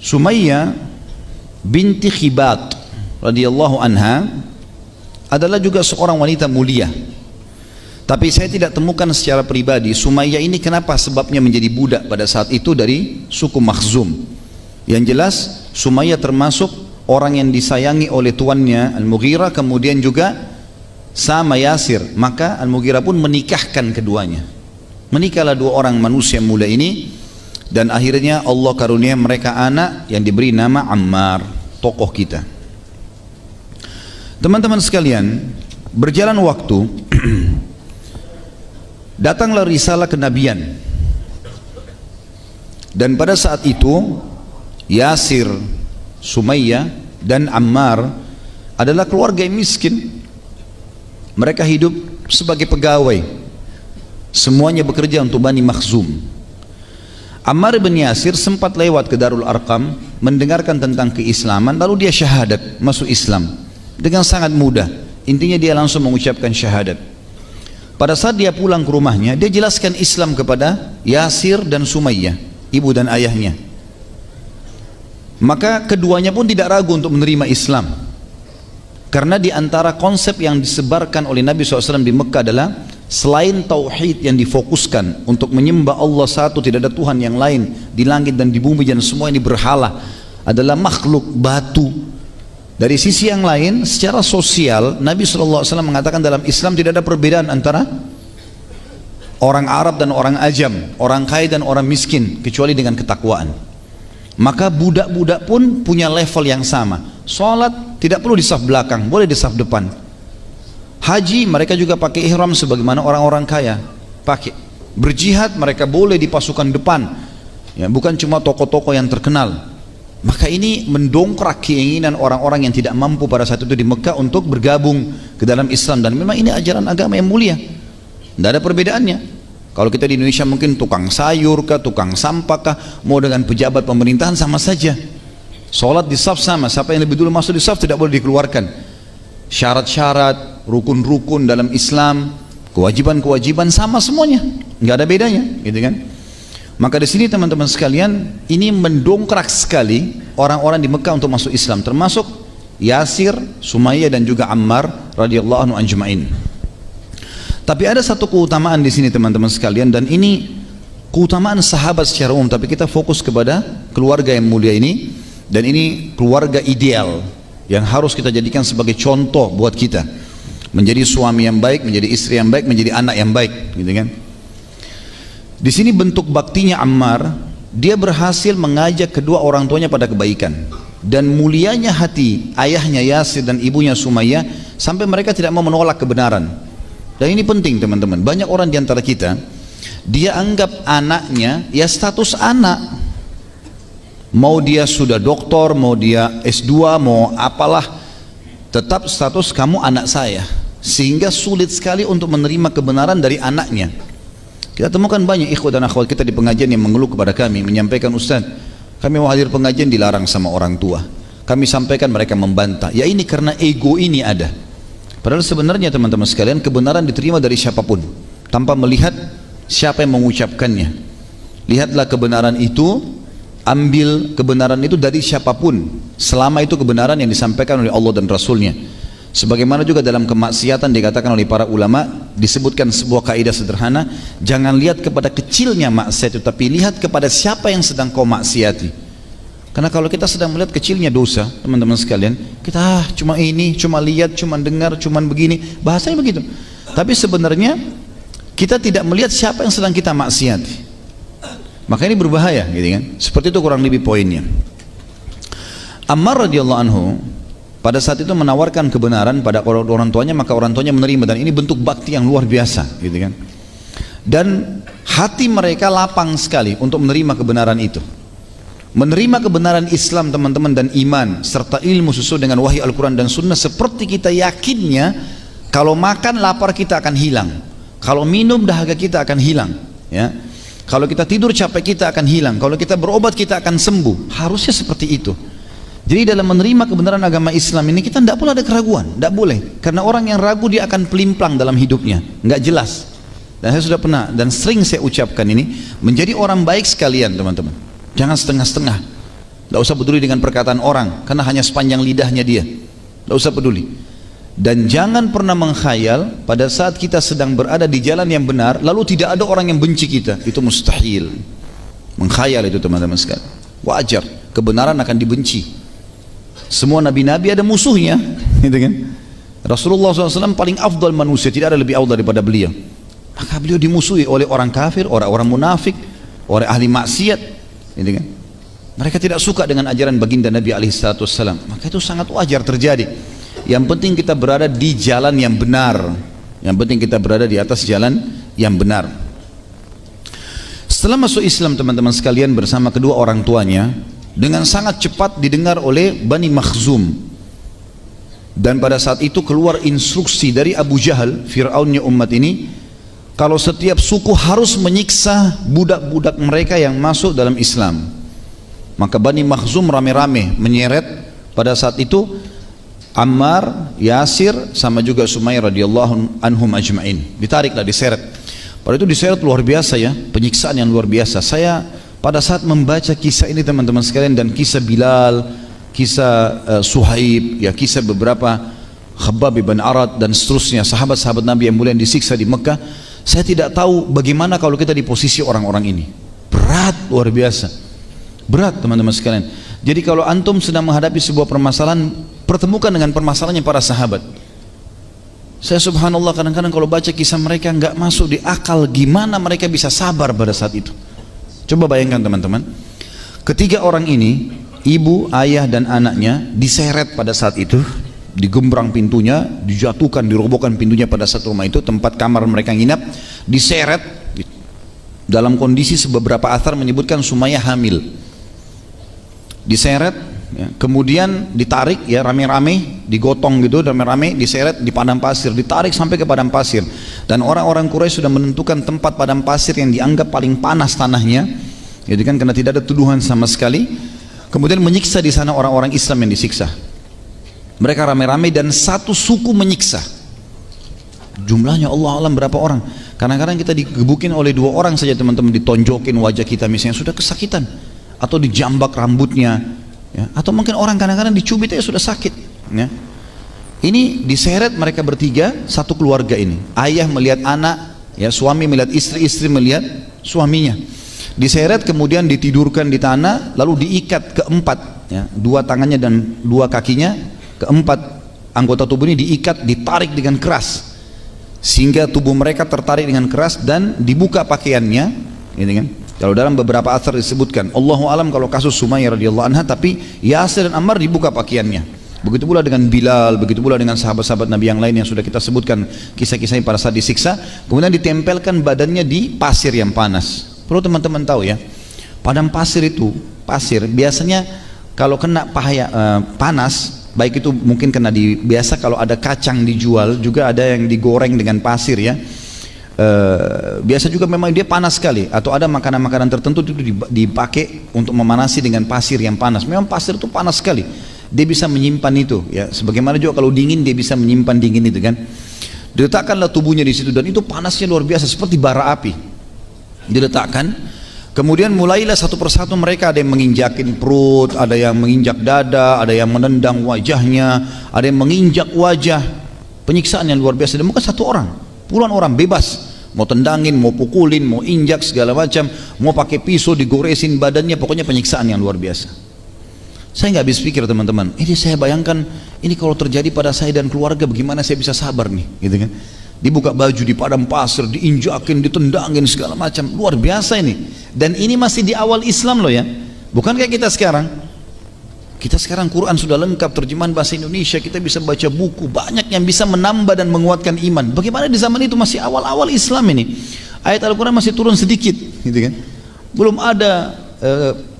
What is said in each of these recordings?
Sumayyah binti Khibat radhiyallahu anha adalah juga seorang wanita mulia. Tapi saya tidak temukan secara pribadi Sumayyah ini kenapa sebabnya menjadi budak pada saat itu dari suku Makhzum. Yang jelas Sumayyah termasuk orang yang disayangi oleh tuannya Al-Mughirah, kemudian juga sama Yasir. Maka Al-Mughirah pun menikahkan keduanya. Menikahlah dua orang manusia muda ini, dan akhirnya Allah karunia mereka anak yang diberi nama Ammar, tokoh kita. Teman-teman sekalian, berjalan waktu datanglah risalah kenabian, dan pada saat itu Yasir, Sumayyah dan Ammar adalah keluarga yang miskin. Mereka hidup sebagai pegawai, semuanya bekerja untuk Bani Makhzum. Ammar bin Yasir sempat lewat ke Darul Arqam, mendengarkan tentang keislaman, lalu dia syahadat, masuk Islam dengan sangat mudah. Intinya dia langsung mengucapkan syahadat. Pada saat dia pulang ke rumahnya, dia jelaskan Islam kepada Yasir dan Sumayyah, ibu dan ayahnya. Maka keduanya pun tidak ragu untuk menerima Islam, karena di antara konsep yang disebarkan oleh Nabi SAW di Mekah adalah selain tauhid yang difokuskan untuk menyembah Allah satu, tidak ada Tuhan yang lain di langit dan di bumi, dan semua ini berhala adalah makhluk batu. Dari sisi yang lain, secara sosial, Nabi SAW mengatakan dalam Islam tidak ada perbedaan antara orang Arab dan orang Ajam, orang kaya dan orang miskin, kecuali dengan ketakwaan. Maka budak-budak pun punya level yang sama. Sholat tidak perlu di saf belakang, boleh di saf depan. Haji mereka juga pakai ihram sebagaimana orang-orang kaya pakai. Berjihad mereka boleh di pasukan depan, ya, bukan cuma tokoh-tokoh yang terkenal. Maka ini mendongkrak keinginan orang-orang yang tidak mampu pada saat itu di Mekah untuk bergabung ke dalam Islam. Dan memang ini ajaran agama yang mulia, tidak ada perbedaannya. Kalau kita di Indonesia mungkin tukang sayur kah, tukang sampah kah, mau dengan pejabat pemerintahan sama saja. Sholat di saf sama, siapa yang lebih dulu masuk di saf tidak boleh dikeluarkan. Syarat-syarat, rukun-rukun dalam Islam, kewajiban-kewajiban sama semuanya, nggak ada bedanya, gitu kan? Maka di sini teman-teman sekalian, ini mendongkrak sekali orang-orang di Mekah untuk masuk Islam, termasuk Yasir, Sumayyah dan juga Ammar radhiyallahu anhu ajma'in. Tapi ada satu keutamaan di sini teman-teman sekalian, dan ini keutamaan sahabat secara umum, tapi kita fokus kepada keluarga yang mulia ini, dan ini keluarga ideal yang harus kita jadikan sebagai contoh buat kita menjadi suami yang baik, menjadi istri yang baik, menjadi anak yang baik, gitu kan? Di sini bentuk baktinya Ammar, dia berhasil mengajak kedua orang tuanya pada kebaikan, dan mulianya hati ayahnya Yasir dan ibunya Sumayyah sampai mereka tidak mau menolak kebenaran. Dan ini penting teman-teman, banyak orang di antara kita dia anggap anaknya ya status anak, mau dia sudah doktor, mau dia S2, mau apalah, tetap status kamu anak saya, sehingga sulit sekali untuk menerima kebenaran dari anaknya. Kita temukan banyak ikhwah dan akhwat kita di pengajian yang mengeluh kepada kami, menyampaikan, Ustaz, kami mau hadir pengajian dilarang sama orang tua. Kami sampaikan, mereka membantah. Ya ini karena ego ini ada. Padahal sebenarnya teman-teman sekalian, kebenaran diterima dari siapapun tanpa melihat siapa yang mengucapkannya. Lihatlah kebenaran itu, ambil kebenaran itu dari siapapun, selama itu kebenaran yang disampaikan oleh Allah dan Rasulnya. Sebagaimana juga dalam kemaksiatan dikatakan oleh para ulama, disebutkan sebuah kaidah sederhana, jangan lihat kepada kecilnya maksiat itu, tapi lihat kepada siapa yang sedang kau maksiati. Karena kalau kita sedang melihat kecilnya dosa, teman-teman sekalian, kita cuma ini, cuma lihat, cuma dengar, cuma begini, bahasanya begitu. Tapi sebenarnya kita tidak melihat siapa yang sedang kita maksiati. Maka ini berbahaya, gitu kan? Seperti itu kurang lebih poinnya. Ammar radhiyallahu anhu pada saat itu menawarkan kebenaran pada orang tuanya, maka orang tuanya menerima, dan ini bentuk bakti yang luar biasa, gitu kan? Dan hati mereka lapang sekali untuk menerima kebenaran itu, menerima kebenaran Islam teman-teman, dan iman serta ilmu sesuai dengan wahyu Al-Quran dan Sunnah, seperti kita yakinnya kalau makan lapar kita akan hilang, kalau minum dahaga kita akan hilang, ya, kalau kita tidur capek kita akan hilang, kalau kita berobat kita akan sembuh. Harusnya seperti itu. Jadi dalam menerima kebenaran agama Islam ini kita tidak boleh ada keraguan, tidak boleh. Karena orang yang ragu dia akan pelimplang dalam hidupnya, nggak jelas. Dan saya sudah pernah dan sering saya ucapkan ini, menjadi orang baik sekalian teman-teman, jangan setengah-setengah. Tidak usah peduli dengan perkataan orang, karena hanya sepanjang lidahnya dia. Tidak usah peduli. Dan jangan pernah mengkhayal pada saat kita sedang berada di jalan yang benar, lalu tidak ada orang yang benci kita. Itu mustahil. Mengkhayal itu teman-teman sekalian. Wajar, kebenaran akan dibenci. Semua nabi-nabi ada musuhnya, gitu kan? Rasulullah SAW paling afdal manusia, tidak ada lebih afdal daripada beliau. Maka beliau dimusuhi oleh orang kafir, orang-orang munafik, oleh ahli maksiat, gitu kan? Mereka tidak suka dengan ajaran baginda Nabi SAW. Maka itu sangat wajar terjadi. Yang penting kita berada di jalan yang benar. Yang penting kita berada di atas jalan yang benar. Setelah masuk Islam teman-teman sekalian bersama kedua orang tuanya, dengan sangat cepat didengar oleh Bani Makhzum. Dan pada saat itu keluar instruksi dari Abu Jahal, Fir'aunnya umat ini, kalau setiap suku harus menyiksa budak-budak mereka yang masuk dalam Islam. Maka Bani Makhzum rame-rame menyeret pada saat itu Ammar, Yasir, sama juga Sumayyah radhiyallahu anhum ajma'in. Ditariklah, diseret. Pada itu diseret luar biasa ya, penyiksaan yang luar biasa. Saya pada saat membaca kisah ini teman-teman sekalian, dan kisah Bilal, kisah Suhaib, ya, kisah beberapa Khabbab bin Arad dan seterusnya, sahabat-sahabat Nabi yang mulia yang disiksa di Mekah, saya tidak tahu bagaimana kalau kita di posisi orang-orang ini. Berat, luar biasa. Berat teman-teman sekalian. Jadi kalau antum sedang menghadapi sebuah permasalahan, pertemukan dengan permasalahannya para sahabat. Saya subhanallah kadang-kadang kalau baca kisah mereka nggak masuk di akal gimana mereka bisa sabar pada saat itu. Coba bayangkan teman-teman, ketiga orang ini, ibu, ayah dan anaknya diseret pada saat itu, digembrang pintunya, dijatuhkan, dirobohkan pintunya pada saat rumah itu, tempat kamar mereka nginap, diseret. Dalam kondisi beberapa athar menyebutkan Sumayyah hamil. Diseret, ya, kemudian ditarik ya rame-rame, digotong gitu, rame-rame diseret di padang pasir, ditarik sampai ke padang pasir. Dan orang-orang Quraisy sudah menentukan tempat padang pasir yang dianggap paling panas tanahnya, jadi kan, karena tidak ada tuduhan sama sekali. Kemudian menyiksa di sana orang-orang Islam yang disiksa. Mereka rame-rame dan satu suku menyiksa. Jumlahnya Allah alam berapa orang. Kadang-kadang kita digebukin oleh dua orang saja teman-teman, ditonjokin wajah kita misalnya sudah kesakitan, atau dijambak rambutnya, ya, atau mungkin orang kadang-kadang dicubit aja sudah sakit, ya. Ini diseret mereka bertiga, satu keluarga ini, ayah melihat anak, ya, suami melihat istri, istri melihat suaminya, diseret kemudian ditidurkan di tanah, lalu diikat keempat, ya, dua tangannya dan dua kakinya, keempat anggota tubuh ini diikat, ditarik dengan keras sehingga tubuh mereka tertarik dengan keras dan dibuka pakaiannya, gitu kan. Kalau dalam beberapa athar disebutkan, Allahu alam kalau kasus Sumayyah radhiyallahu anha, tapi Yasir dan Ammar dibuka pakaiannya. Begitu pula dengan Bilal, begitu pula dengan sahabat-sahabat Nabi yang lain yang sudah kita sebutkan kisah-kisahnya pada saat disiksa. Kemudian ditempelkan badannya di pasir yang panas. Perlu teman-teman tahu ya, padang pasir itu, pasir biasanya kalau kena panas, baik itu mungkin kena biasa kalau ada kacang dijual, juga ada yang digoreng dengan pasir ya. Biasa juga memang dia panas sekali, atau ada makanan-makanan tertentu itu dipakai untuk memanasi dengan pasir yang panas. Memang pasir itu panas sekali, dia bisa menyimpan itu ya, sebagaimana juga kalau dingin dia bisa menyimpan dingin itu kan. Diletakkanlah tubuhnya di situ dan itu panasnya luar biasa seperti bara api. Diletakkan, kemudian mulailah satu persatu mereka, ada yang menginjakin perut, ada yang menginjak dada, ada yang menendang wajahnya, ada yang menginjak wajah. Penyiksaan yang luar biasa, dan bukan satu orang, puluhan orang bebas, mau tendangin, mau pukulin, mau injak segala macam, mau pakai pisau digoresin badannya, pokoknya penyiksaan yang luar biasa. Saya nggak habis pikir teman-teman, ini saya bayangkan ini kalau terjadi pada saya dan keluarga, bagaimana saya bisa sabar nih, gitu kan. Dibuka baju di padang pasir, diinjakin, ditendangin segala macam, luar biasa ini. Dan ini masih di awal Islam loh ya, bukan kayak kita sekarang. Kita sekarang Quran sudah lengkap, terjemahan bahasa Indonesia, kita bisa baca buku, banyak yang bisa menambah dan menguatkan iman. Bagaimana di zaman itu masih awal-awal Islam ini, ayat Al-Quran masih turun sedikit, gitu kan. Belum ada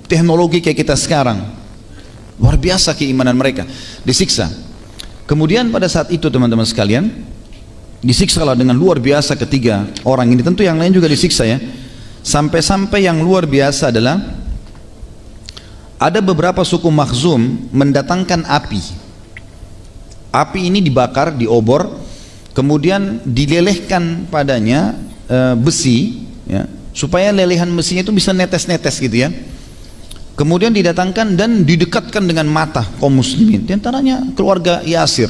teknologi kayak kita sekarang. Luar biasa keimanan mereka, disiksa. Kemudian pada saat itu teman-teman sekalian, disiksalah dengan luar biasa ketiga orang ini. Tentu yang lain juga disiksa ya, sampai-sampai yang luar biasa adalah ada beberapa suku Makhzum mendatangkan api. Api ini dibakar di obor, kemudian dilelehkan padanya besi ya, supaya lelehan besinya itu bisa netes-netes gitu ya. Kemudian didatangkan dan didekatkan dengan mata kaum muslimin. Di antaranya keluarga Yasir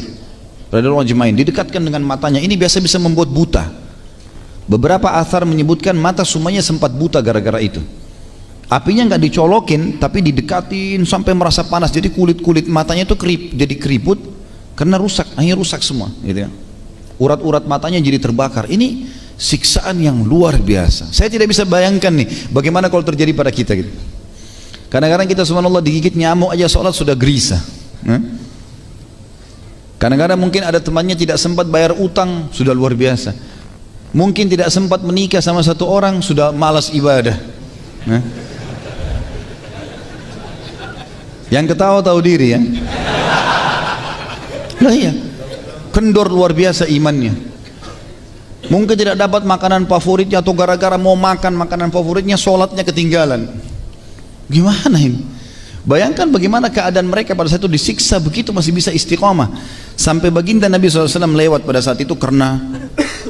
radhiyallahu anhu didekatkan dengan matanya. Ini biasa bisa membuat buta. Beberapa athar menyebutkan mata Sumayyah sempat buta gara-gara itu. Apinya nggak dicolokin, tapi didekatin sampai merasa panas. Jadi kulit matanya itu jadi keriput karena rusak, akhirnya rusak semua. Gitu ya. Urat-urat matanya jadi terbakar. Ini siksaan yang luar biasa. Saya tidak bisa bayangkan nih, bagaimana kalau terjadi pada kita gitu. Kadang-kadang kita subhanallah digigit nyamuk aja sholat sudah gelisah. Kadang-kadang mungkin ada temannya tidak sempat bayar utang, sudah luar biasa. Mungkin tidak sempat menikah sama satu orang, sudah malas ibadah. Yang ketawa tahu diri ya. Lah iya, kendor luar biasa imannya. Mungkin tidak dapat makanan favoritnya, atau gara-gara mau makan makanan favoritnya sholatnya ketinggalan. Gimana ini? Bayangkan bagaimana keadaan mereka pada saat itu disiksa begitu masih bisa istiqamah. Sampai baginda Nabi SAW lewat pada saat itu karena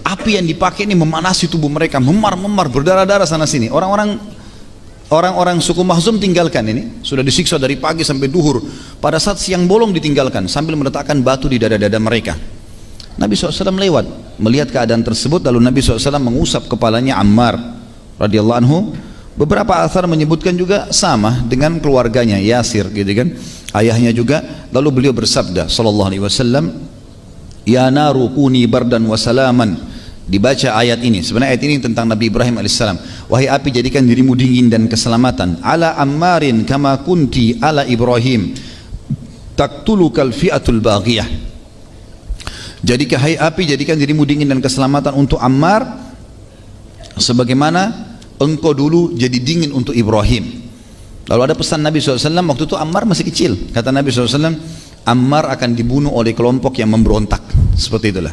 api yang dipakai ini memanasi tubuh mereka, memar-memar, berdarah-darah sana sini. Orang-orang suku Makhzum tinggalkan ini, sudah disiksa dari pagi sampai duhur. Pada saat siang bolong ditinggalkan sambil meletakkan batu di dada-dada mereka. Nabi SAW lewat melihat keadaan tersebut, lalu Nabi SAW mengusap kepalanya Ammar radhiyallahu anhu. Beberapa athar menyebutkan juga sama dengan keluarganya Yasir gitu kan, ayahnya juga. Lalu beliau bersabda sallallahu alaihi wasallam, ya naru kuni bardan wa salaman. Dibaca ayat ini, sebenarnya ayat ini tentang Nabi Ibrahim alaihissalam. Wahai api, jadikan dirimu dingin dan keselamatan ala Ammarin kama kunti ala Ibrahim taqtulukal fi'atul baghiyah. Jadikan, hai api, jadikan dirimu dingin dan keselamatan untuk Ammar sebagaimana engkau dulu jadi dingin untuk Ibrahim. Lalu ada pesan Nabi SAW, waktu itu Ammar masih kecil. Kata Nabi SAW, Ammar akan dibunuh oleh kelompok yang memberontak. Seperti itulah.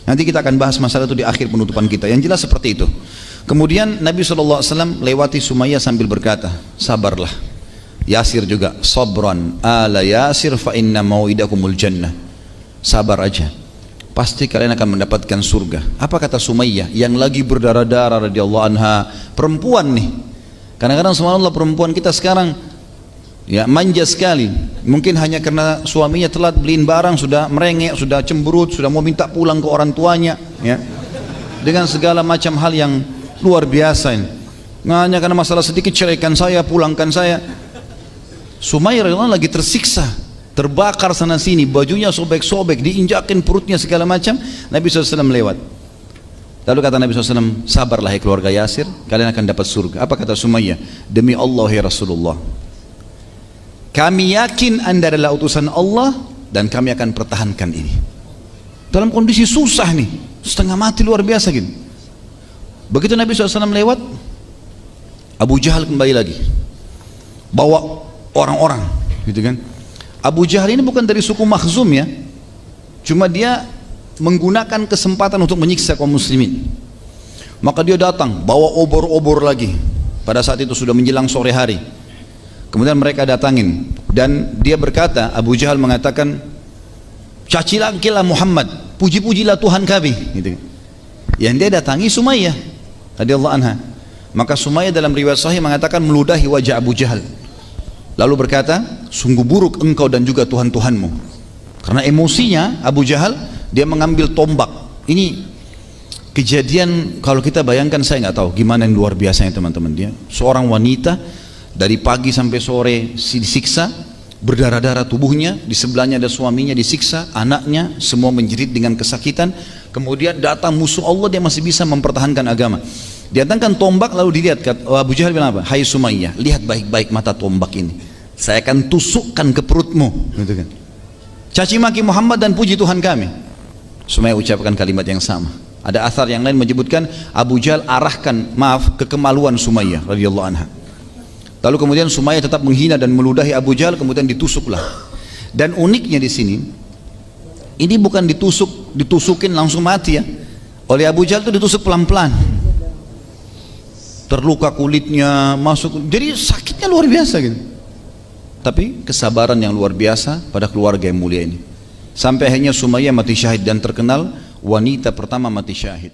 Nanti kita akan bahas masalah itu di akhir penutupan kita. Yang jelas seperti itu. Kemudian Nabi SAW lewati Sumayyah sambil berkata, sabarlah. Yasir juga, sabran ala Yasir fa inna mau'idakumul jannah. Sabar aja, pasti kalian akan mendapatkan surga. Apa kata Sumayyah yang lagi berdarah-darah radhiyallahu anha, perempuan nih. Kadang-kadang subhanallah perempuan kita sekarang ya manja sekali. Mungkin hanya karena suaminya telat beliin barang sudah merengek, sudah cemberut, sudah mau minta pulang ke orang tuanya ya. Dengan segala macam hal yang luar biasa ini. Hanya karena masalah sedikit, ceraikan saya, pulangkan saya. Sumayyah radhiyallahu anha lagi tersiksa, terbakar sana sini, bajunya sobek-sobek, diinjakin perutnya segala macam. Nabi SAW lewat. Lalu kata Nabi SAW, sabarlah hai keluarga Yasir, kalian akan dapat surga. Apa kata Sumayyah? Demi Allah ya Rasulullah, kami yakin Anda adalah utusan Allah dan kami akan pertahankan ini. Dalam kondisi susah nih, setengah mati luar biasa gitu. Begitu Nabi SAW lewat, Abu Jahal kembali lagi, bawa orang-orang gitu kan. Abu Jahal ini bukan dari suku Makhzum ya, cuma dia menggunakan kesempatan untuk menyiksa kaum muslimin. Maka dia datang bawa obor-obor lagi. Pada saat itu sudah menjelang sore hari. Kemudian mereka datangin dan dia berkata, Abu Jahal mengatakan, cacilakilah Muhammad, puji-pujilah Tuhan kami gitu. Yang dia datangi Sumayyah radhiyallahu anha. Maka Sumayyah dalam riwayat sahih mengatakan meludahi wajah Abu Jahal, lalu berkata, sungguh buruk engkau dan juga Tuhan-Tuhanmu. Karena emosinya Abu Jahal, dia mengambil tombak. Ini kejadian kalau kita bayangkan, saya nggak tahu gimana yang luar biasanya teman-teman. Dia seorang wanita dari pagi sampai sore disiksa, berdarah-darah tubuhnya, di sebelahnya ada suaminya disiksa, anaknya semua menjerit dengan kesakitan. Kemudian datang musuh Allah, dia masih bisa mempertahankan agama. Didatangkan tombak, lalu dilihat, Abu Jahal bilang apa? Hai Sumayyah, lihat baik-baik mata tombak ini, saya akan tusukkan ke perutmu gitu kan. Caci maki Muhammad dan puji Tuhan kami. Sumayyah ucapkan kalimat yang sama. Ada athar yang lain menyebutkan Abu Jahal arahkan ke kemaluan Sumayyah radhiyallahu anha. Lalu kemudian Sumayyah tetap menghina dan meludahi Abu Jahal, kemudian ditusuklah. Dan uniknya di sini, ini bukan ditusukin langsung mati ya. Oleh Abu Jahal itu ditusuk pelan-pelan. Terluka kulitnya masuk, jadi sakitnya luar biasa gitu. Tapi kesabaran yang luar biasa pada keluarga yang mulia ini. Sampai akhirnya Sumayyah mati syahid dan terkenal wanita pertama mati syahid.